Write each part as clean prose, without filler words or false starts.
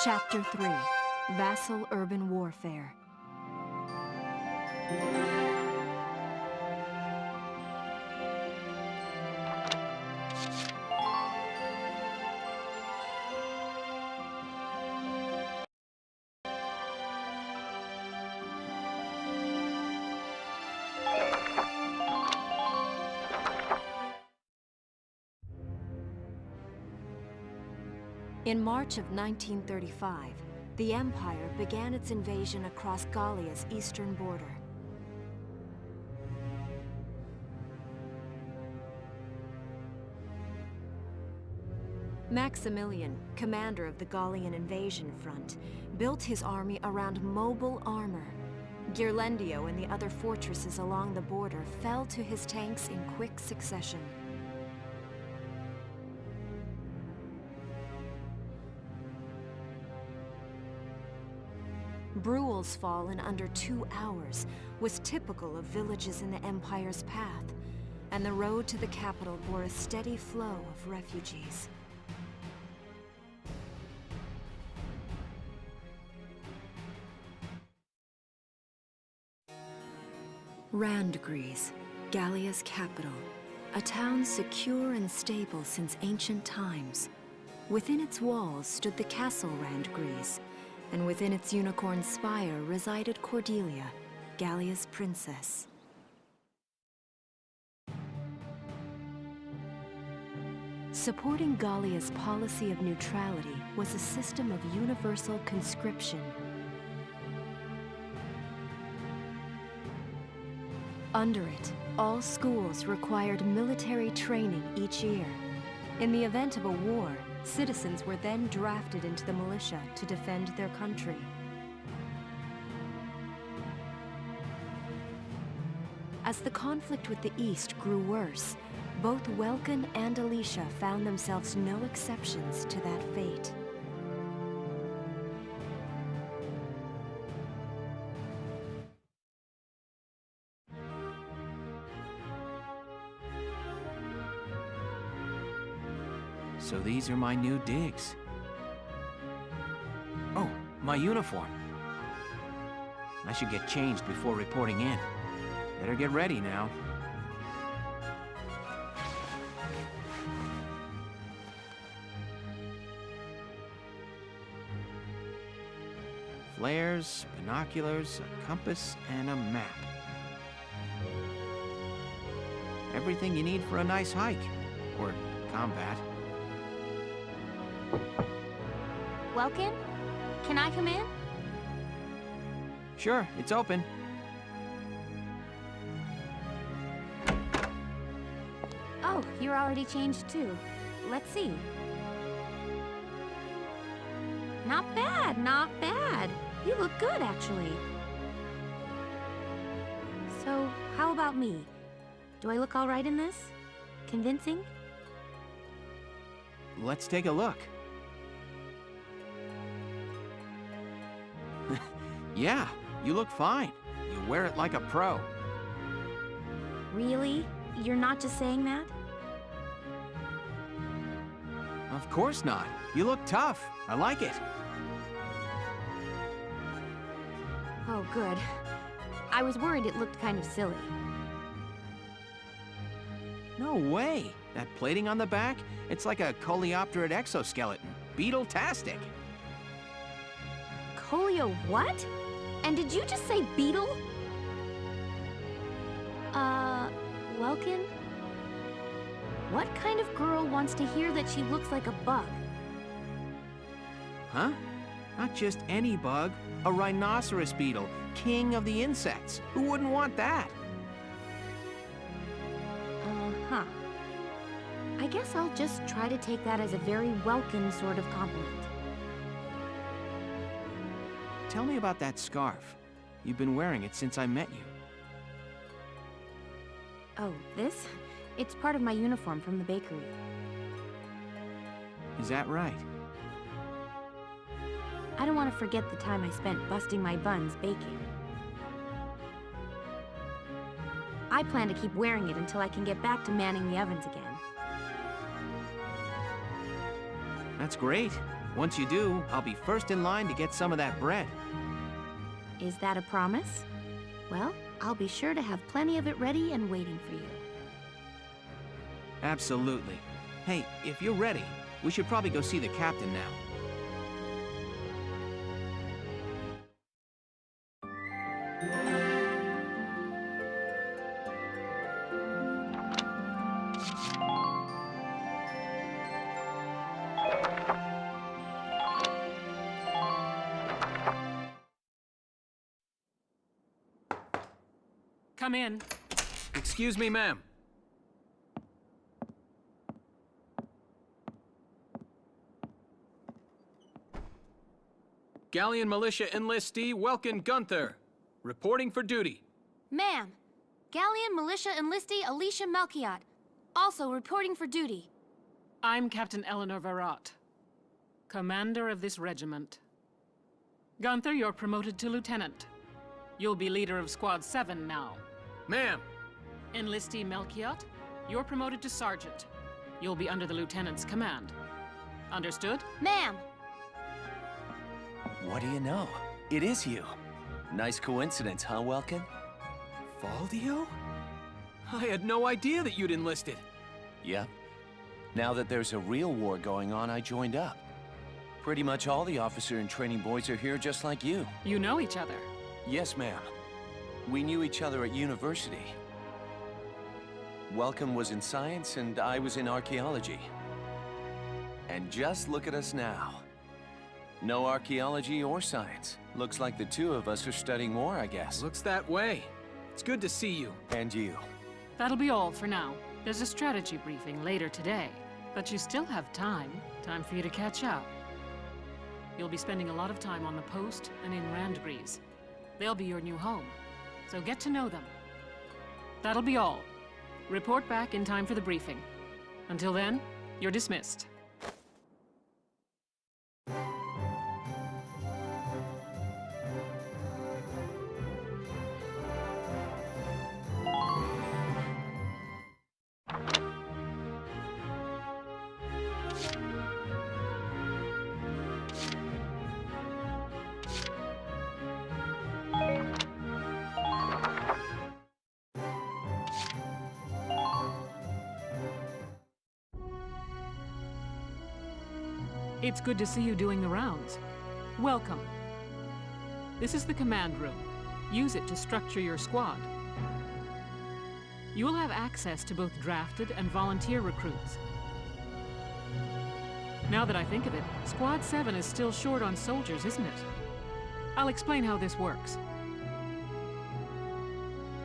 Chapter 3. Vassal Urban Warfare. In March of 1935, the Empire began its invasion across Gallia's eastern border. Maximilian, commander of the Gallian invasion front, built his army around mobile armor. Ghirlandaio and the other fortresses along the border fell to his tanks in quick succession. Bruhl's fall in under 2 hours was typical of villages in the Empire's path, and the road to the capital bore a steady flow of refugees. Randgries, Gallia's capital, a town secure and stable since ancient times. Within its walls stood the castle Randgries, and within its unicorn spire resided Cordelia, Gallia's princess. Supporting Gallia's policy of neutrality was a system of universal conscription. Under it, all schools required military training each year. In the event of a war, citizens were then drafted into the militia to defend their country. As the conflict with the East grew worse, both Welkin and Alicia found themselves no exceptions to that fate. So these are my new digs. Oh, my uniform. I should get changed before reporting in. Better get ready now. Flares, binoculars, a compass, and a map. Everything you need for a nice hike, or combat. Welkin? Can I come in? Sure, it's open. Oh, you're already changed too. Let's see. Not bad, not bad. You look good, actually. So, how about me? Do I look all right in this? Convincing? Let's take a look. Yeah, you look fine. You wear it like a pro. Really? You're not just saying that? Of course not. You look tough. I like it. Oh, good. I was worried it looked kind of silly. No way. That plating on the back, it's like a coleopterate exoskeleton. Beetle-tastic. Colio what? And did you just say beetle? Welkin? What kind of girl wants to hear that she looks like a bug? Huh? Not just any bug. A rhinoceros beetle, king of the insects. Who wouldn't want that? Uh-huh. I guess I'll just try to take that as a very Welkin sort of compliment. Tell me about that scarf. You've been wearing it since I met you. Oh, this? It's part of my uniform from the bakery. Is that right? I don't want to forget the time I spent busting my buns baking. I plan to keep wearing it until I can get back to manning the ovens again. That's great. Once you do, I'll be first in line to get some of that bread. Is that a promise? Well, I'll be sure to have plenty of it ready and waiting for you. Absolutely. Hey, if you're ready, we should probably go see the captain now. Come in. Excuse me, ma'am. Gallian militia enlistee Welkin Gunther, reporting for duty. Ma'am, Gallian militia enlistee Alicia Melchiot, also reporting for duty. I'm Captain Eleanor Varrot, commander of this regiment. Gunther, you're promoted to lieutenant. You'll be leader of Squad 7 now. Ma'am! Enlistee Melchiot, you're promoted to sergeant. You'll be under the lieutenant's command. Understood? Ma'am! What do you know? It is you. Nice coincidence, huh, Welkin? Valdio? I had no idea that you'd enlisted. Yep. Now that there's a real war going on, I joined up. Pretty much all the officer and training boys are here just like you. You know each other. Yes, ma'am. We knew each other at university. Welcome was in science and I was in archaeology. And just look at us now. No archaeology or science. Looks like the two of us are studying war, I guess. Looks that way. It's good to see you. And you. That'll be all for now. There's a strategy briefing later today, but you still have time for you to catch up. You'll be spending a lot of time on the post and in Randgries. They'll be your new home, so get to know them. That'll be all. Report back in time for the briefing. Until then, you're dismissed. It's good to see you doing the rounds. Welcome. This is the command room. Use it to structure your squad. You will have access to both drafted and volunteer recruits. Now that I think of it, Squad 7 is still short on soldiers, isn't it? I'll explain how this works.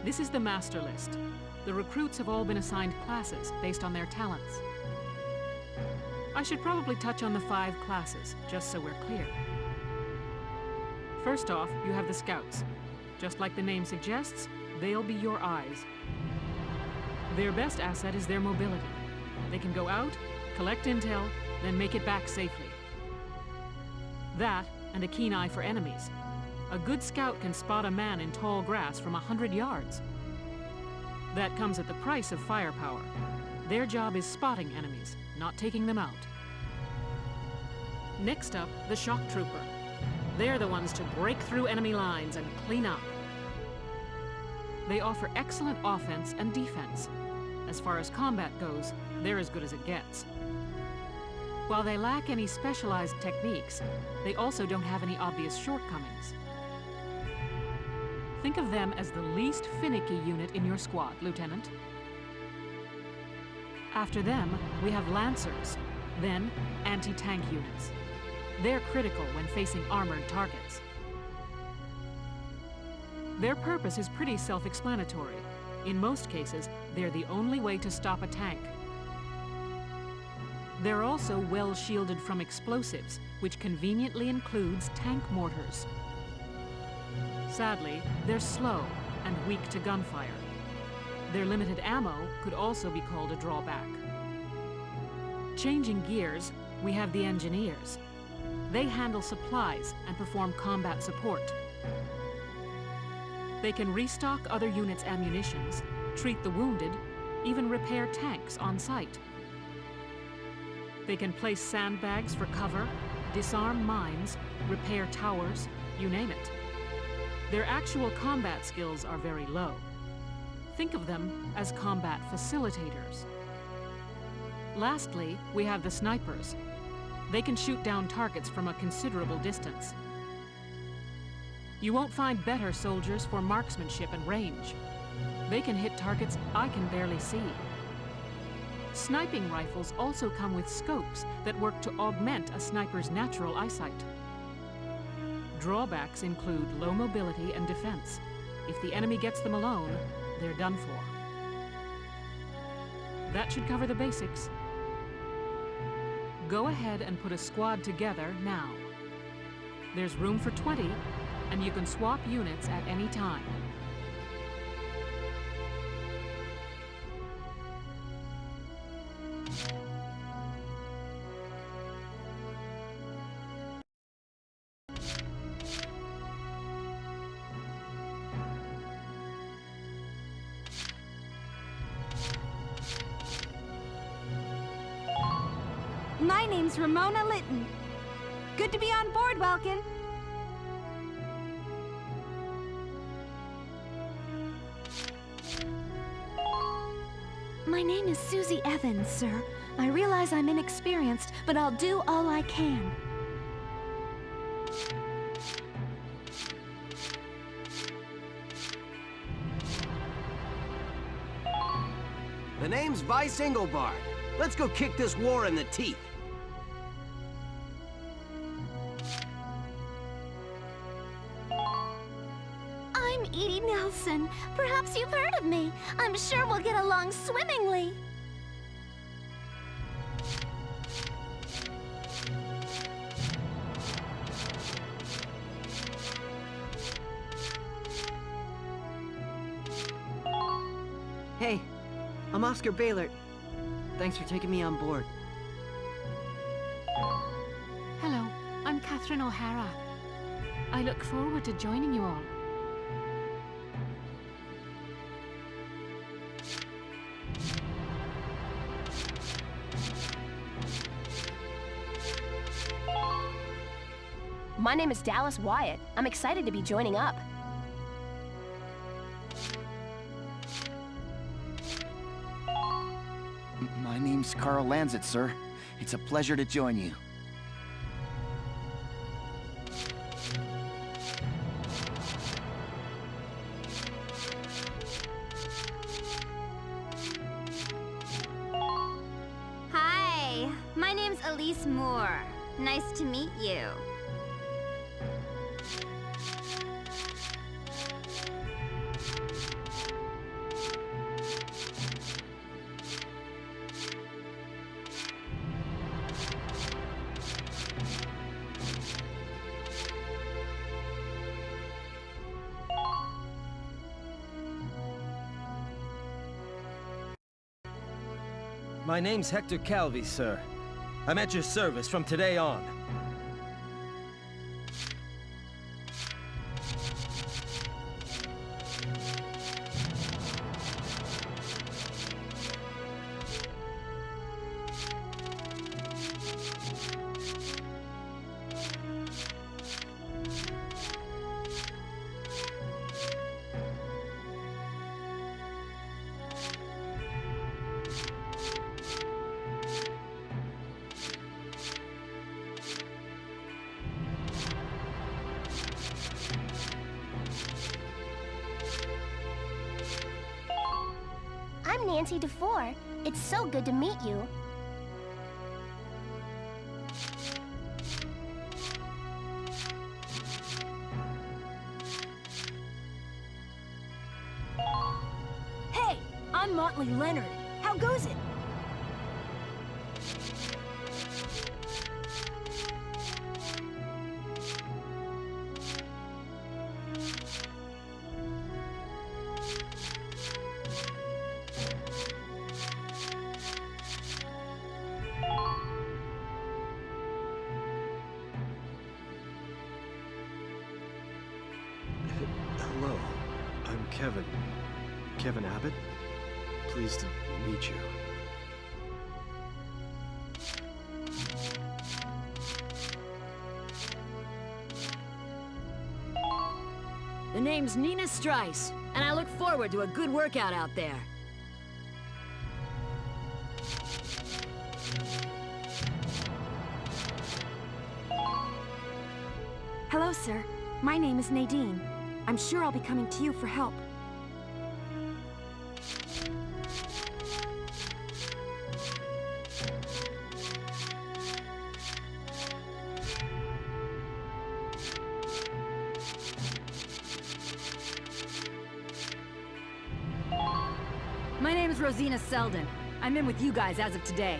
This is the master list. The recruits have all been assigned classes based on their talents. I should probably touch on the 5 classes, just so we're clear. First off, you have the scouts. Just like the name suggests, they'll be your eyes. Their best asset is their mobility. They can go out, collect intel, then make it back safely. That, and a keen eye for enemies. A good scout can spot a man in tall grass from 100 yards. That comes at the price of firepower. Their job is spotting enemies, not taking them out. Next up, the shock trooper. They're the ones to break through enemy lines and clean up. They offer excellent offense and defense. As far as combat goes, they're as good as it gets. While they lack any specialized techniques, they also don't have any obvious shortcomings. Think of them as the least finicky unit in your squad, Lieutenant. After them, we have Lancers, then anti-tank units. They're critical when facing armored targets. Their purpose is pretty self-explanatory. In most cases, they're the only way to stop a tank. They're also well shielded from explosives, which conveniently includes tank mortars. Sadly, they're slow and weak to gunfire. Their limited ammo could also be called a drawback. Changing gears, we have the engineers. They handle supplies and perform combat support. They can restock other units' ammunitions, treat the wounded, even repair tanks on site. They can place sandbags for cover, disarm mines, repair towers, you name it. Their actual combat skills are very low. Think of them as combat facilitators. Lastly, we have the snipers. They can shoot down targets from a considerable distance. You won't find better soldiers for marksmanship and range. They can hit targets I can barely see. Sniping rifles also come with scopes that work to augment a sniper's natural eyesight. Drawbacks include low mobility and defense. If the enemy gets them alone, they're done for. That should cover the basics. Go ahead and put a squad together now. There's room for 20, and you can swap units at any time. My name's Ramona Litton. Good to be on board, Welkin. My name is Susie Evans, sir. I realize I'm inexperienced, but I'll do all I can. The name's Vice Engelbard. Let's go kick this war in the teeth. I'm Edie Nelson. Perhaps you've heard of me. I'm sure we'll get along swimmingly. Hey, I'm Oscar Baylor. Thanks for taking me on board. Hello, I'm Catherine O'Hara. I look forward to joining you all. My name is Dallas Wyatt. I'm excited to be joining up. My name's Carl Lanzett, sir. It's a pleasure to join you. Hi, my name's Elise Moore. Nice to meet you. My name's Hector Calvi, sir. I'm at your service from today on. I'm Nancy DeFore. It's so good to meet you. Hey, I'm Motley Leonard. How goes it? Hello, I'm Kevin. Kevin Abbott? Pleased to meet you. name's Nina Strice, and I look forward to a good workout out there. Hello, sir. My name is Nadine. I'm sure I'll be coming to you for help. My name is Rosina Selden. I'm in with you guys as of today.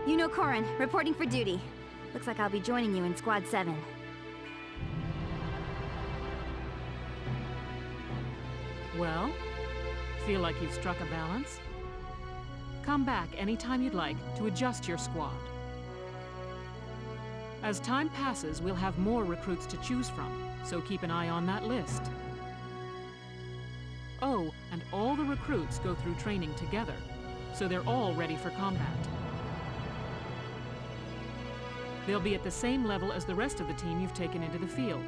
Yuno Korin, reporting for duty. Looks like I'll be joining you in Squad 7. Well, feel like you've struck a balance? Come back anytime you'd like to adjust your squad. As time passes, we'll have more recruits to choose from, so keep an eye on that list. Oh, and all the recruits go through training together, so they're all ready for combat. They'll be at the same level as the rest of the team you've taken into the field.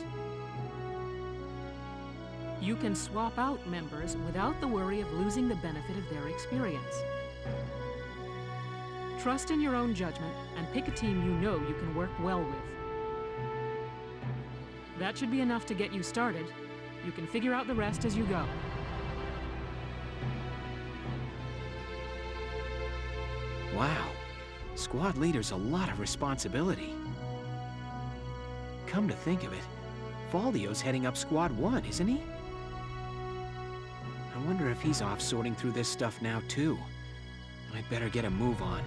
You can swap out members without the worry of losing the benefit of their experience. Trust in your own judgment and pick a team you know you can work well with. That should be enough to get you started. You can figure out the rest as you go. Wow. Squad leader's a lot of responsibility. Come to think of it, Faldio's heading up Squad 1, isn't he? I wonder if he's off sorting through this stuff now, too. I'd better get a move on.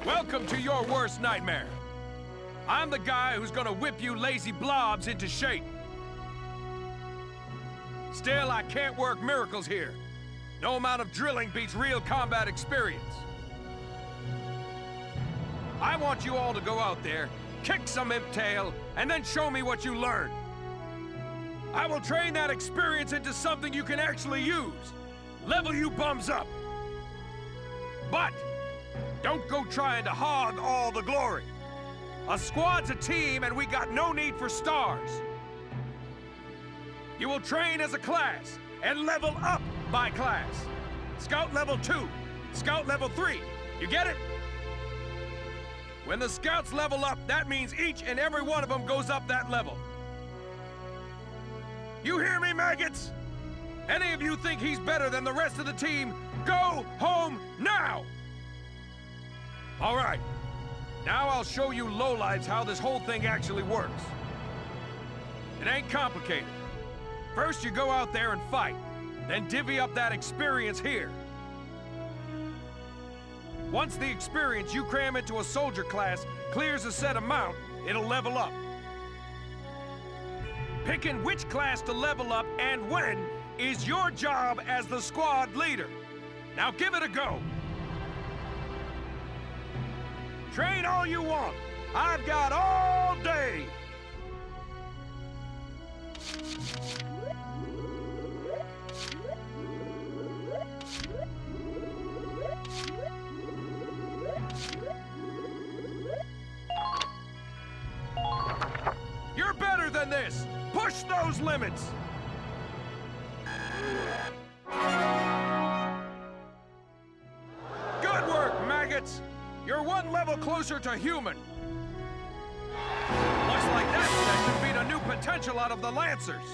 Welcome to your worst nightmare. I'm the guy who's gonna whip you lazy blobs into shape. Still, I can't work miracles here. No amount of drilling beats real combat experience. I want you all to go out there, kick some imp tail, and then show me what you learned. I will train that experience into something you can actually use. Level you bums up. But don't go trying to hog all the glory. A squad's a team, and we got no need for stars. You will train as a class, and level up by class. Scout level 2, Scout level 3. You get it? When the scouts level up, that means each and every one of them goes up that level. You hear me, maggots? Any of you think he's better than the rest of the team, go home now! All right. Now I'll show you lowlights how this whole thing actually works. It ain't complicated. First you go out there and fight, then divvy up that experience here. Once the experience you cram into a soldier class clears a set amount, it'll level up. Picking which class to level up and when is your job as the squad leader. Now give it a go. Train all you want. I've got all day. You're better than this. Push those limits. Good work, maggots. You're one level closer to human. Looks like that should beat a new potential out of the Lancers.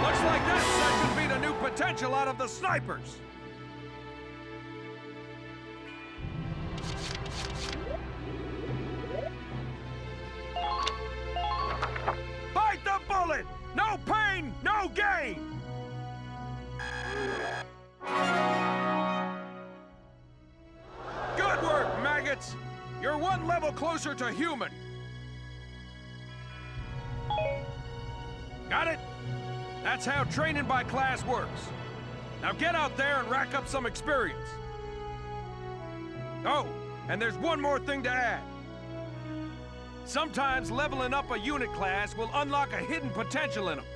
Looks like that should beat a new potential out of the snipers. idiots! You're one level closer to human! Got it? That's how training by class works. Now get out there and rack up some experience. Oh, and there's one more thing to add. Sometimes leveling up a unit class will unlock a hidden potential in them.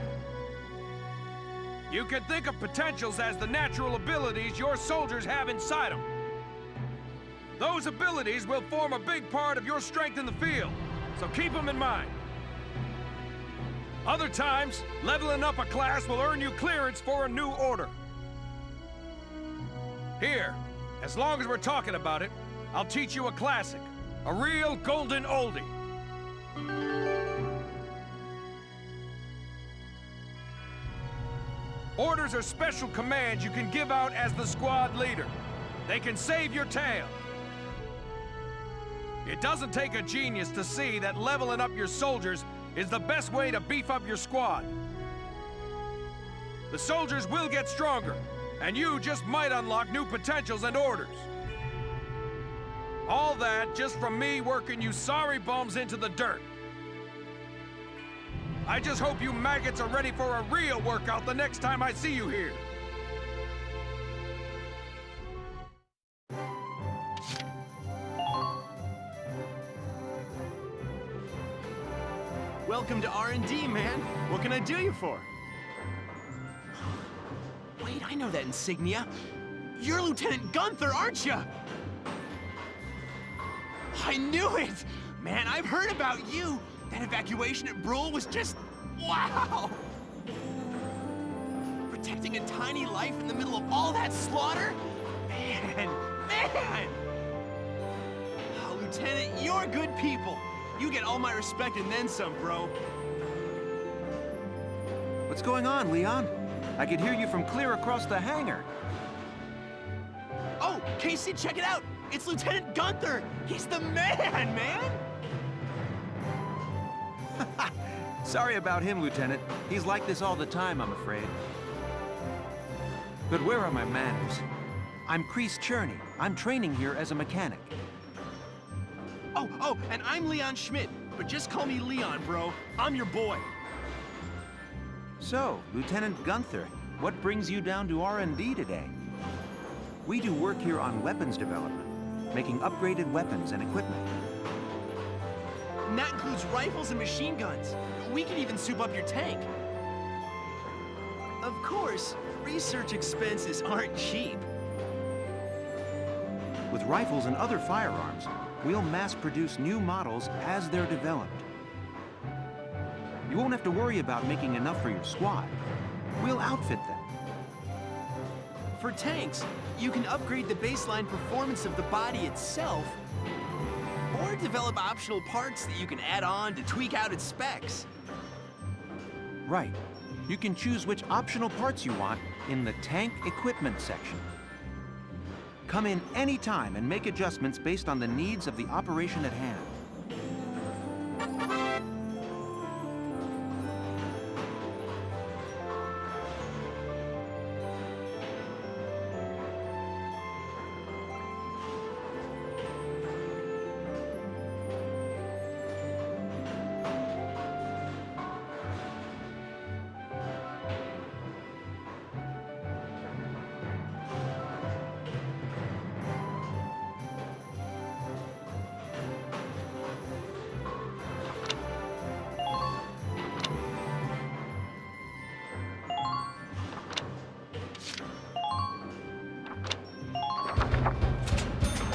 You can think of potentials as the natural abilities your soldiers have inside them. Those abilities will form a big part of your strength in the field, so keep them in mind. Other times, leveling up a class will earn you clearance for a new order. Here, as long as we're talking about it, I'll teach you a classic, a real golden oldie. Orders are special commands you can give out as the squad leader. They can save your tail. It doesn't take a genius to see that leveling up your soldiers is the best way to beef up your squad. The soldiers will get stronger, and you just might unlock new potentials and orders. All that just from me working you sorry bums into the dirt. I just hope you maggots are ready for a real workout the next time I see you here. Welcome to R&D, man. What can I do you for? Wait, I know that insignia. You're Lieutenant Gunther, aren't you? I knew it! Man, I've heard about you. That evacuation at Brule was just... wow! Protecting a tiny life in the middle of all that slaughter? Man! Oh, Lieutenant, you're good people. You get all my respect and then some, bro. What's going on, Leon? I could hear you from clear across the hangar. Oh, Casey, check it out! It's Lieutenant Gunther! He's the man! Sorry about him, Lieutenant. He's like this all the time, I'm afraid. But where are my manners? I'm Kreese Cherney. I'm training here as a mechanic. Oh, and I'm Leon Schmidt, but just call me Leon, bro. I'm your boy. So, Lieutenant Gunther, what brings you down to R&D today? We do work here on weapons development, making upgraded weapons and equipment. And that includes rifles and machine guns. We can even soup up your tank. Of course, research expenses aren't cheap. With rifles and other firearms, we'll mass-produce new models as they're developed. You won't have to worry about making enough for your squad. We'll outfit them. For tanks, you can upgrade the baseline performance of the body itself, or develop optional parts that you can add on to tweak out its specs. Right. You can choose which optional parts you want in the tank equipment section. Come in any time and make adjustments based on the needs of the operation at hand.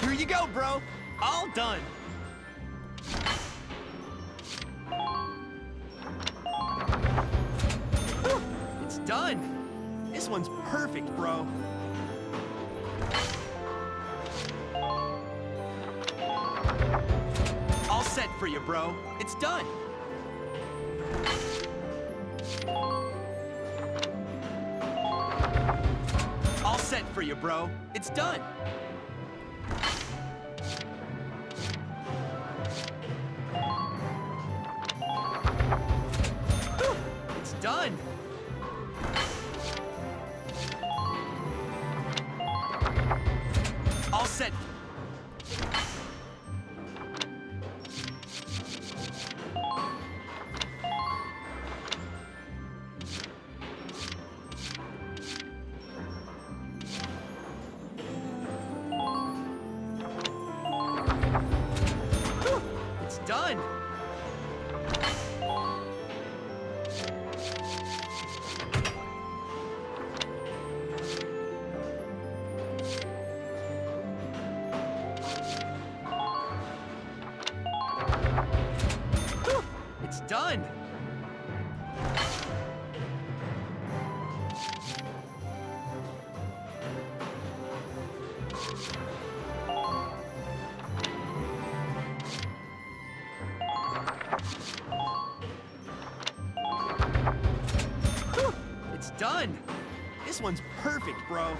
Here you go, bro. All done. Whew, it's done. This one's perfect, bro. All set for you, bro. It's done. All set for you, bro. It's done. It's done. All set. done! Whew, it's done! This one's perfect, bro.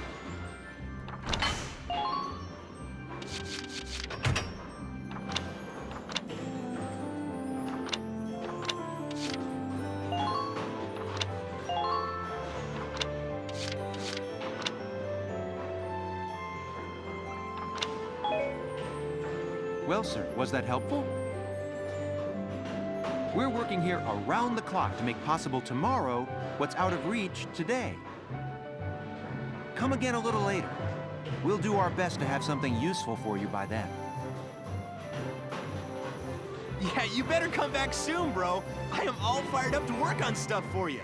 Well, sir, was that helpful? We're working here around the clock to make possible tomorrow what's out of reach today. Come again a little later. We'll do our best to have something useful for you by then. Yeah, you better come back soon, bro. I am all fired up to work on stuff for you.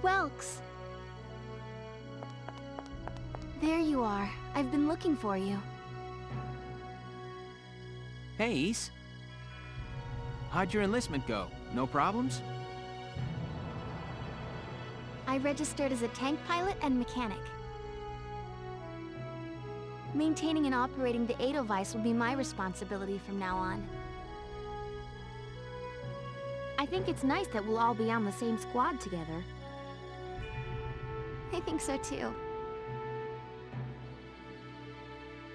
Welks! There you are. I've been looking for you. Hey, Ys. How'd your enlistment go? No problems? I registered as a tank pilot and mechanic. Maintaining and operating the Edelweiss will be my responsibility from now on. I think it's nice that we'll all be on the same squad together. I think so too.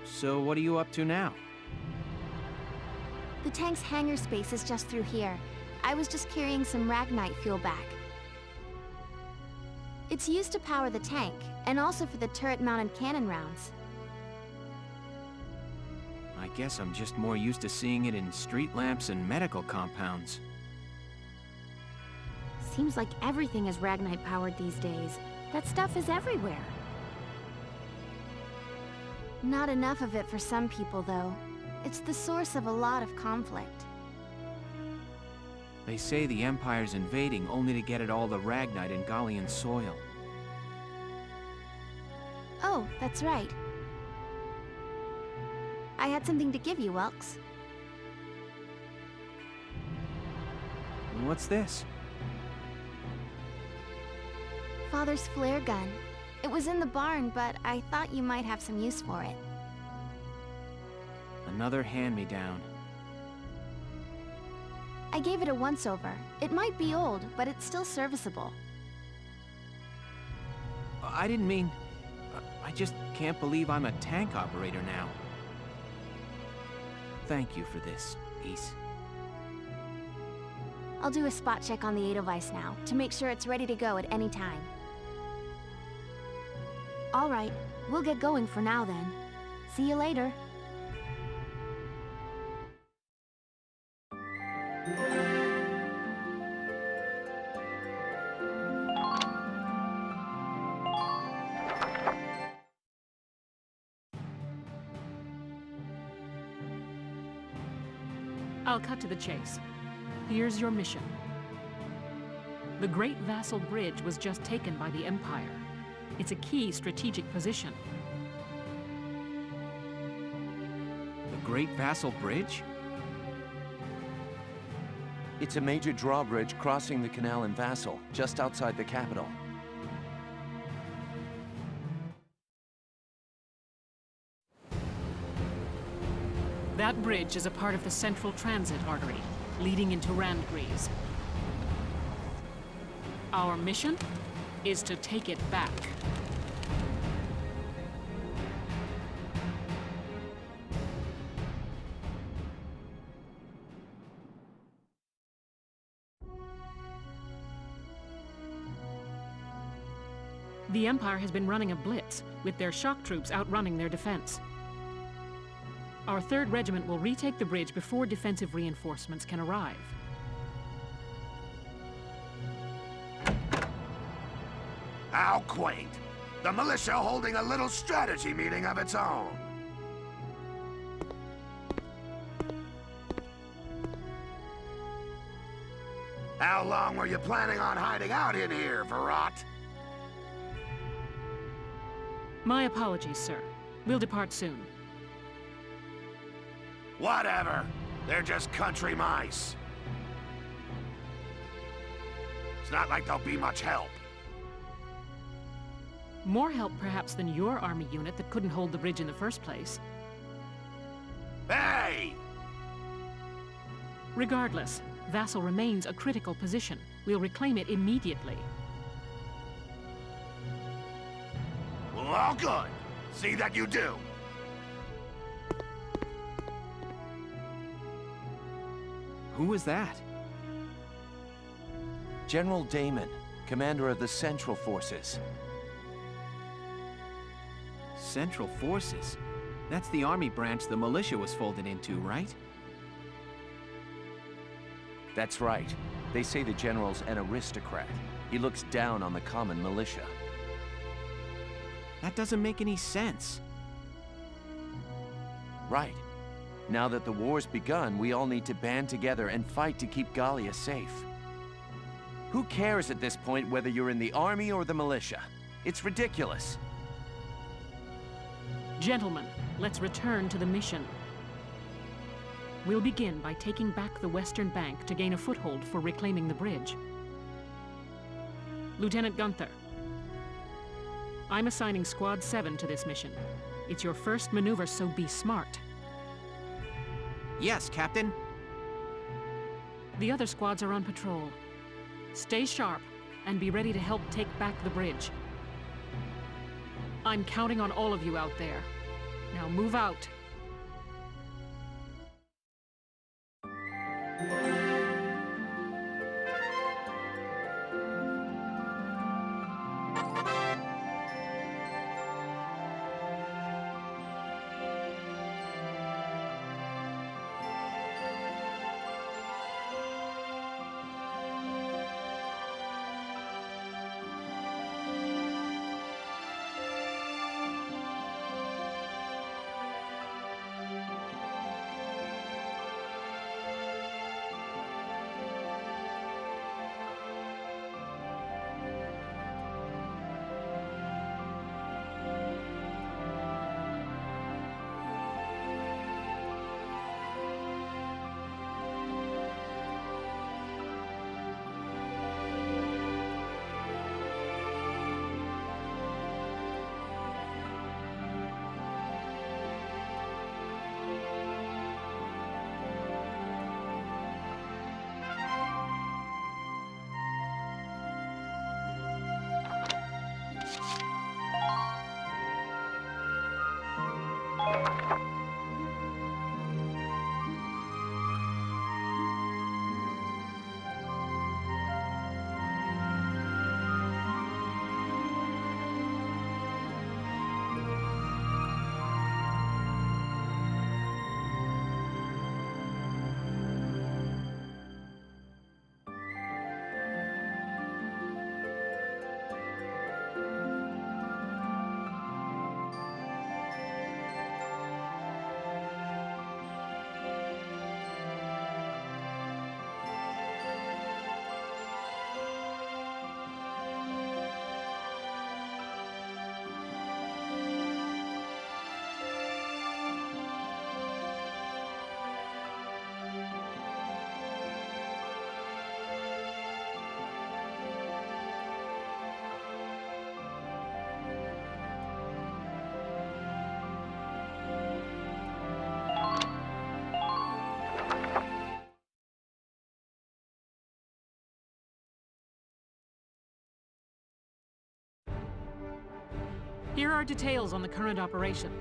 So what are you up to now? The tank's hangar space is just through here. I was just carrying some Ragnite fuel back. It's used to power the tank, and also for the turret-mounted cannon rounds. I guess I'm just more used to seeing it in street lamps and medical compounds. Seems like everything is Ragnite-powered these days. That stuff is everywhere. Not enough of it for some people, though. It's the source of a lot of conflict. They say the Empire's invading only to get at all the Ragnite in Gallian soil. Oh, that's right. I had something to give you, Welks. What's this? Father's flare gun. It was in the barn, but I thought you might have some use for it. Another hand-me-down. I gave it a once-over. It might be old, but it's still serviceable. I didn't mean... I just can't believe I'm a tank operator now. Thank you for this, Ys. I'll do a spot check on the Edelweiss now, to make sure it's ready to go at any time. All right, we'll get going for now then. See you later. I'll cut to the chase. Here's your mission. The Great Vassal Bridge was just taken by the Empire. It's a key strategic position. The Great Vassal Bridge? It's a major drawbridge crossing the canal in Vassal, just outside the capital. That bridge is a part of the central transit artery, leading into Randgries. Our mission is to take it back. The Empire has been running a blitz, with their shock troops outrunning their defense. Our 3rd Regiment will retake the bridge before defensive reinforcements can arrive. How quaint. The militia holding a little strategy meeting of its own. How long were you planning on hiding out in here, Verrot? My apologies, sir. We'll depart soon. Whatever. They're just country mice. It's not like they'll be much help. More help, perhaps, than your army unit that couldn't hold the bridge in the first place. Hey! Regardless, Vassal remains a critical position. We'll reclaim it immediately. Well, all good. See that you do. Who was that? General Damon, commander of the Central Forces. Central Forces? That's the army branch the militia was folded into, right? That's right. They say the general's an aristocrat. He looks down on the common militia. That doesn't make any sense. Right. Now that the war's begun, we all need to band together and fight to keep Gallia safe. Who cares at this point whether you're in the army or the militia? It's ridiculous. Gentlemen, let's return to the mission. We'll begin by taking back the western bank to gain a foothold for reclaiming the bridge. Lieutenant Gunther, I'm assigning Squad 7 to this mission. It's your first maneuver, so be smart. Yes, Captain. The other squads are on patrol. Stay sharp and be ready to help take back the bridge. I'm counting on all of you out there. Now move out. Here are details on the current operation.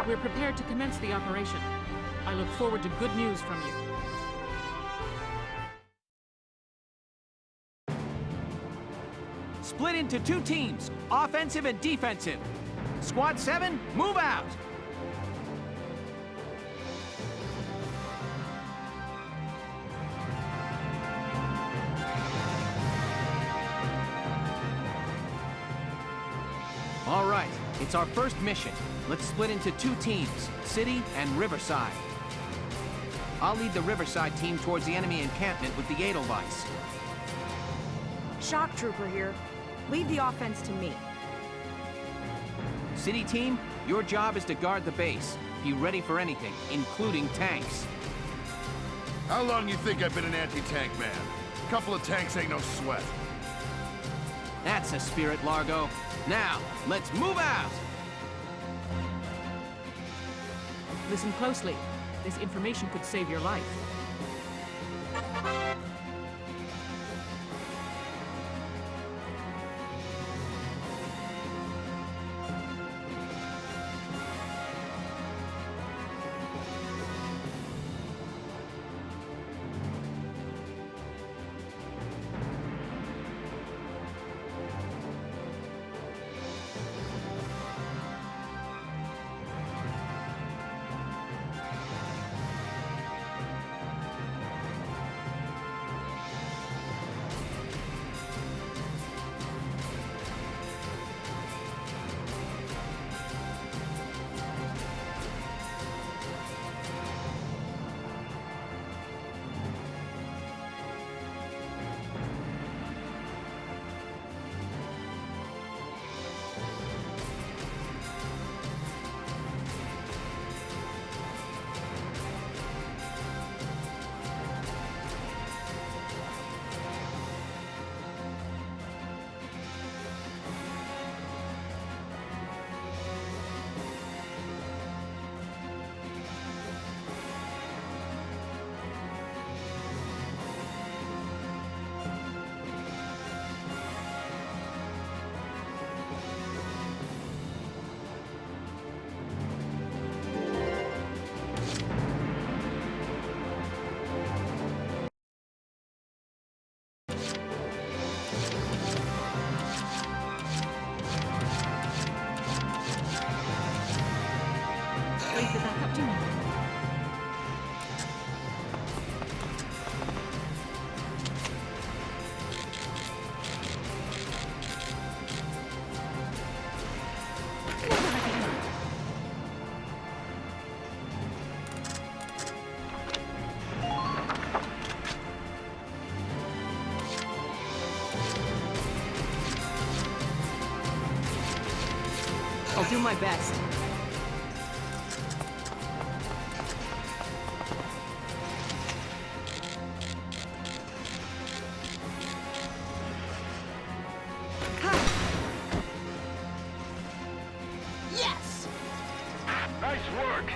We're prepared to commence the operation. I look forward to good news from you. Split into 2 teams, offensive and defensive. Squad 7, move out! All right, it's our first mission. Let's split into 2 teams, City and Riverside. I'll lead the Riverside team towards the enemy encampment with the Edelweiss. Shock Trooper here. Leave the offense to me. City team, your job is to guard the base. Be ready for anything, including tanks. How long you think I've been an anti-tank man? A couple of tanks ain't no sweat. That's the spirit, Largo. Now, let's move out! Listen closely. This information could save your life. I'll do my best. Yes! Nice work.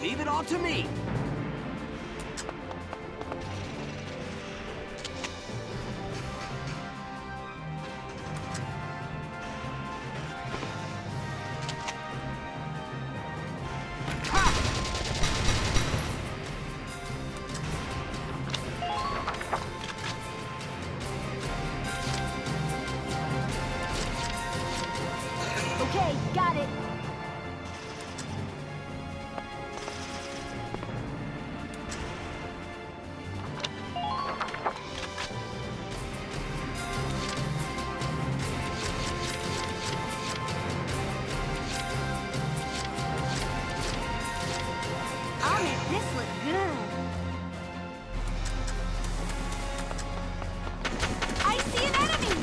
Leave it all to me. Okay, got it. I'll make this look good. I see an enemy!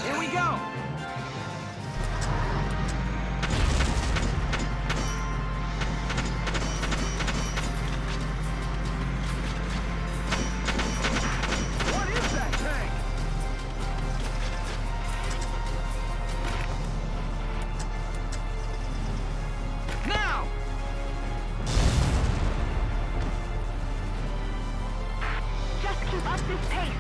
Here we go! What is that tank? Now! Just keep up this pace.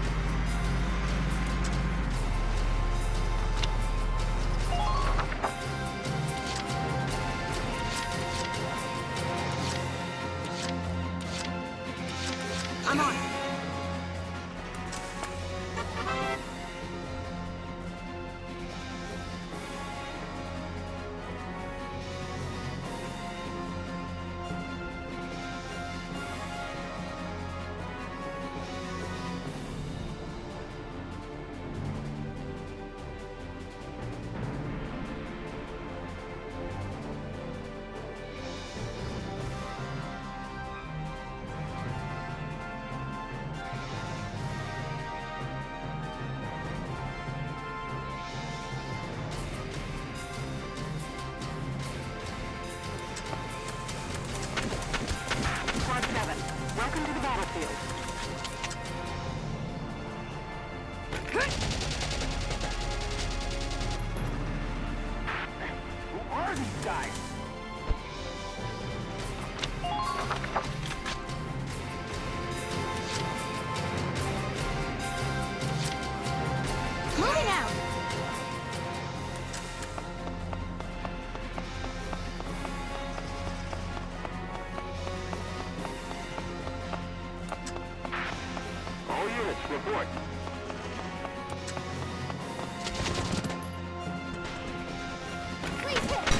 I'm on. Squad 7, welcome to the battlefield. Who are these guys? Moving out! All units, report. Please hit.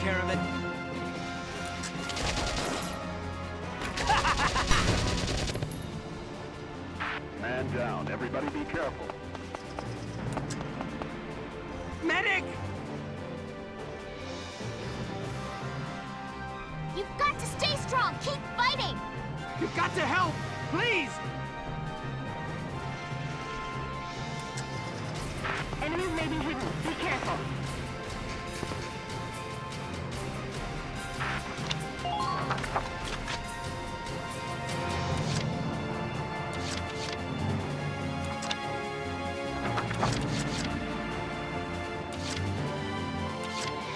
care of it. Man down. Everybody be careful. Medic! You've got to stay strong. Keep fighting. You've got to help! Please! Enemies may be hidden. Be careful.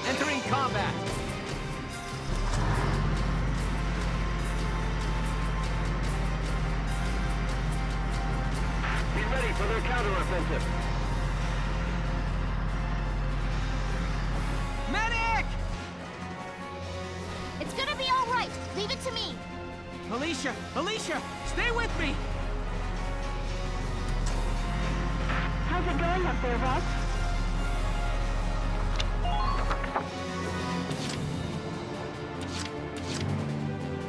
Entering combat. Be ready for their counteroffensive. Medic! It's gonna be all right. Leave it to me. Alicia! Alicia! Stay with me! How's it going up there, Rob?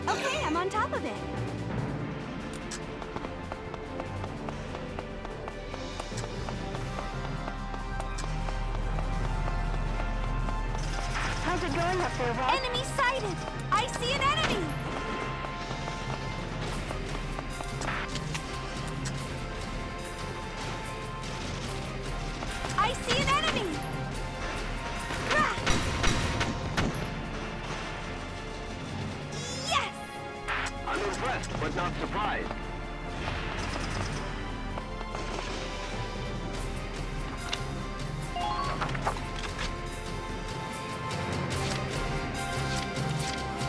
Okay, I'm on top of it. How's it going up there, Rob? Enemy sighted! I see an enemy! I see an enemy! Ah! Yes! I'm impressed, but not surprised.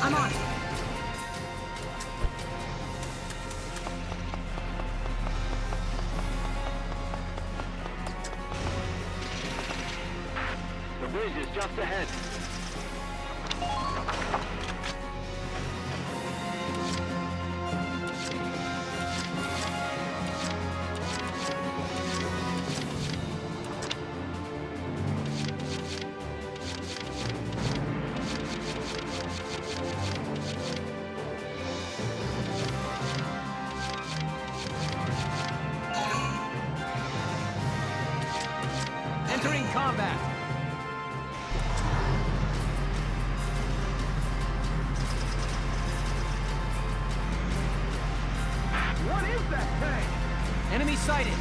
I'm on it! The bridge is just ahead. Entering combat. What is that thing? Enemy sighted.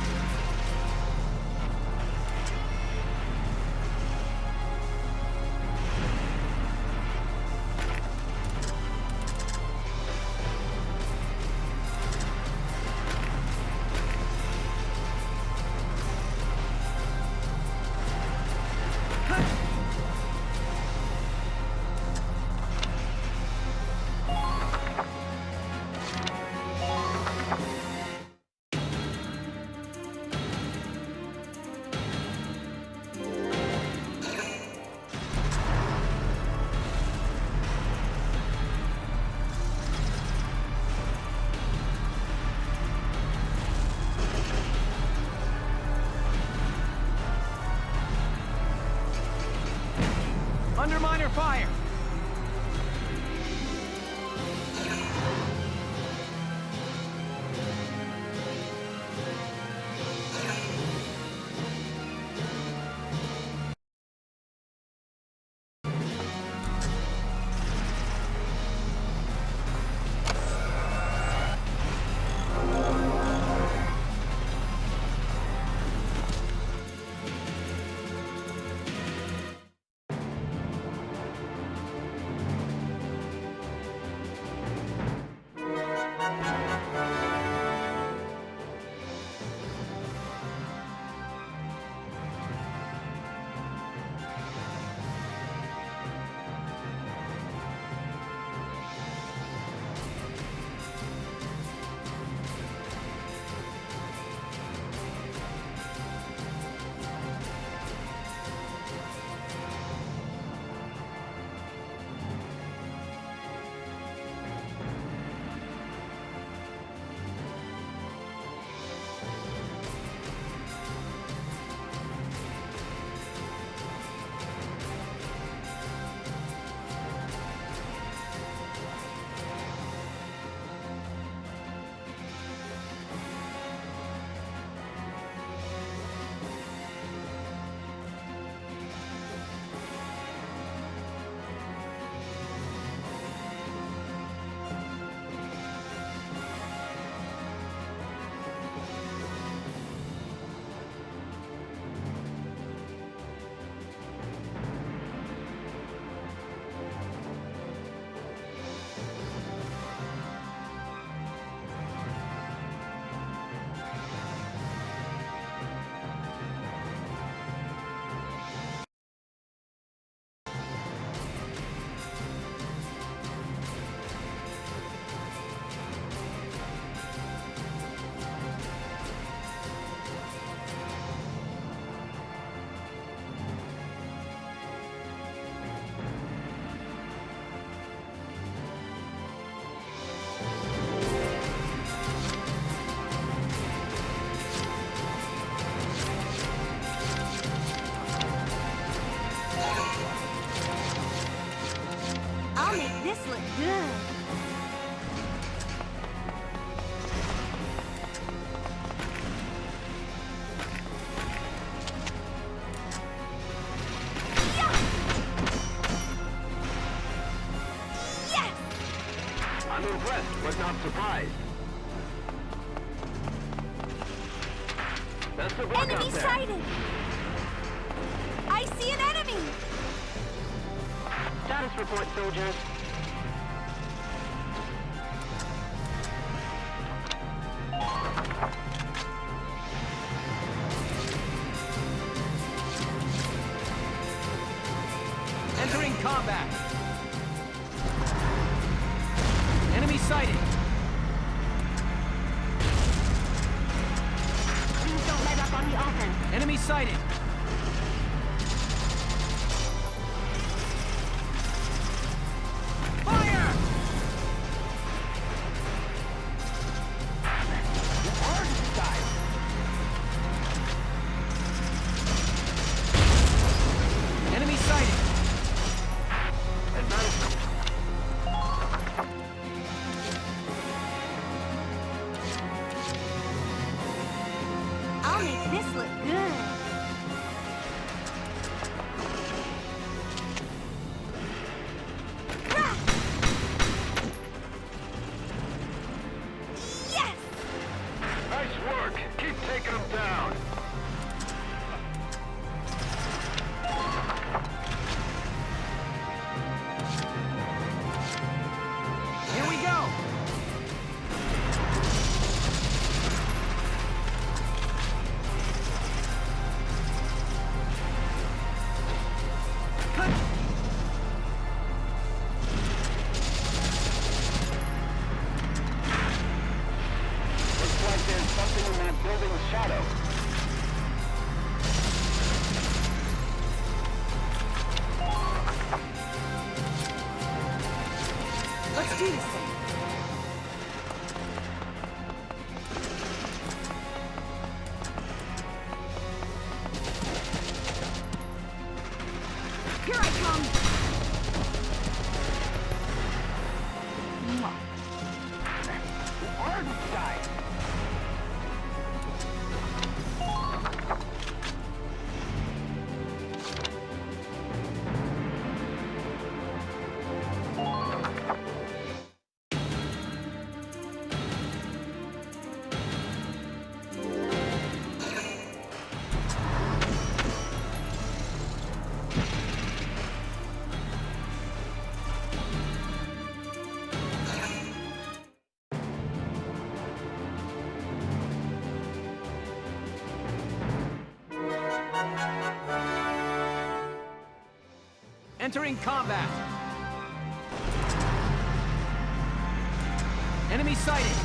I'm impressed, but not surprised. Best of luck Enemy out there. sighted! I see an enemy! Status report, soldiers. Entering combat. Enemy sighted. Please don't let up on the offense. Enemy sighted. Fire! Enemy sighted. I'll make this look good. Ah! Yes! Nice work. Keep taking them down. Here we go. Looks like there's something in that building's shadow. Let's do this thing. Here I come! Ardenstein! Entering combat. Enemy sighted.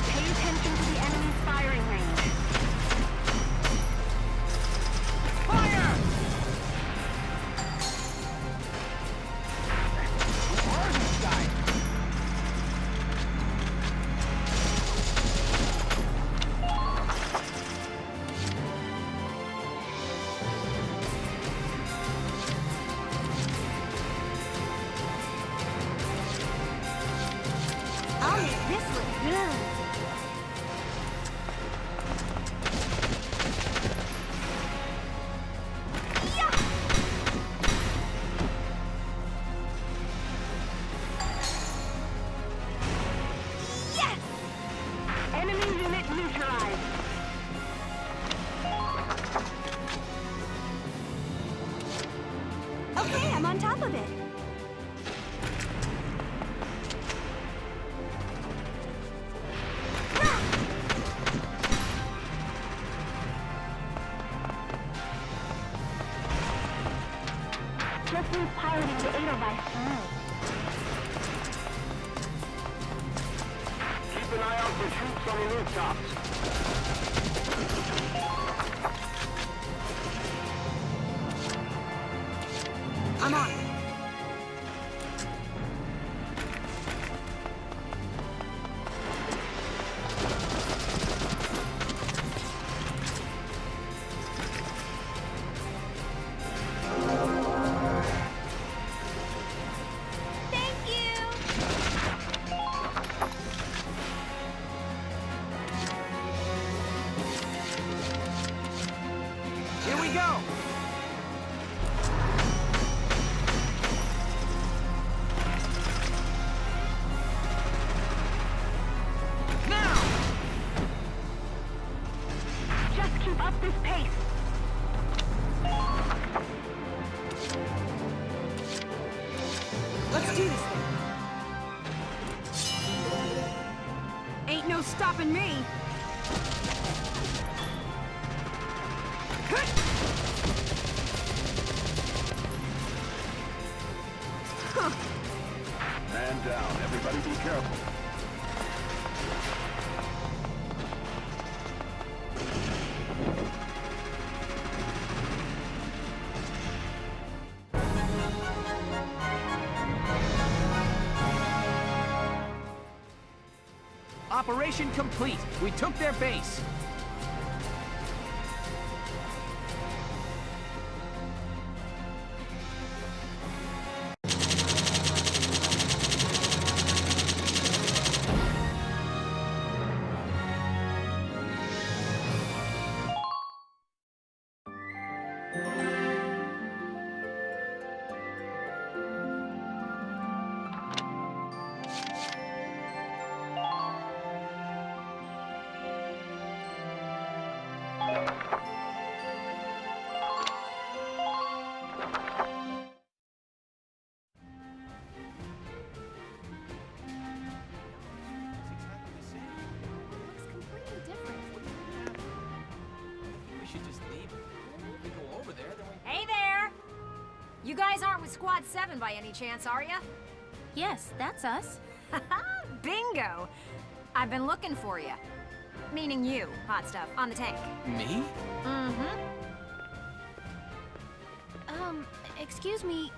Pay attention to the enemy's firing range. Fire! Ardenstein! I'll make this look good. Yeah! Yes! Enemy unit neutralized. Okay, I'm on top of it. Just use piloting the Edelweiss through. Keep an eye out for troops on the rooftops. I'm on. Thank you! Here we go. this thing. Ain't no stopping me. Man down. Everybody be careful. Operation complete. We took their base. You guys aren't with Squad 7 by any chance, are ya? Yes, that's us. Bingo! I've been looking for you. Meaning you, hot stuff, on the tank. Me? Mm-hmm. Excuse me,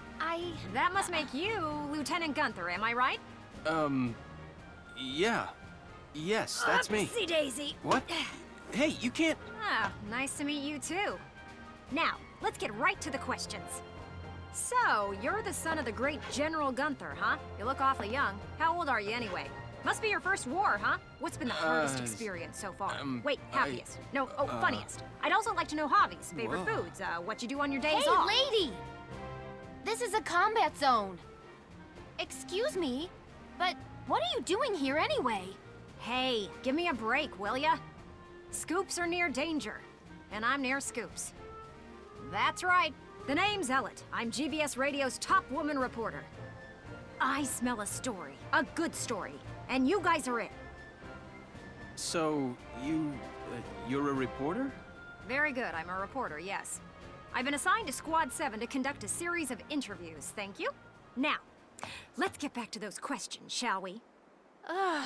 That must make you Lieutenant Gunther, am I right? Yeah. Yes, that's me. Oopsie daisy. What? Hey, you can't... Ah, nice to meet you too. Now, let's get right to the questions. So, you're the son of the great General Gunther, huh? You look awfully young. How old are you anyway? Must be your first war, huh? What's been the hardest experience so far? Wait, happiest. Funniest. I'd also like to know hobbies, favorite foods, what you do on your days off. Hey, lady! This is a combat zone. Excuse me, but what are you doing here anyway? Hey, give me a break, will ya? Scoops are near danger, and I'm near scoops. That's right. The name's Ellet. I'm GBS Radio's top woman reporter. I smell a story, a good story, and you guys are it. So, you're a reporter? Very good, I'm a reporter, yes. I've been assigned to Squad 7 to conduct a series of interviews, thank you. Now, let's get back to those questions, shall we? Ugh.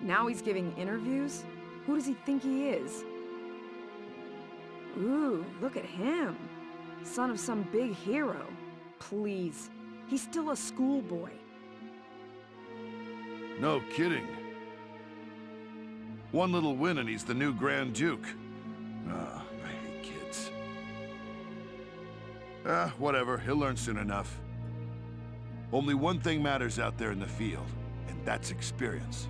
Now he's giving interviews? Who does he think he is? Ooh, look at him. Son of some big hero. Please. He's still a schoolboy. No kidding. One little win and he's the new Grand Duke. Ah, I hate kids. Whatever. He'll learn soon enough. Only one thing matters out there in the field, and that's experience.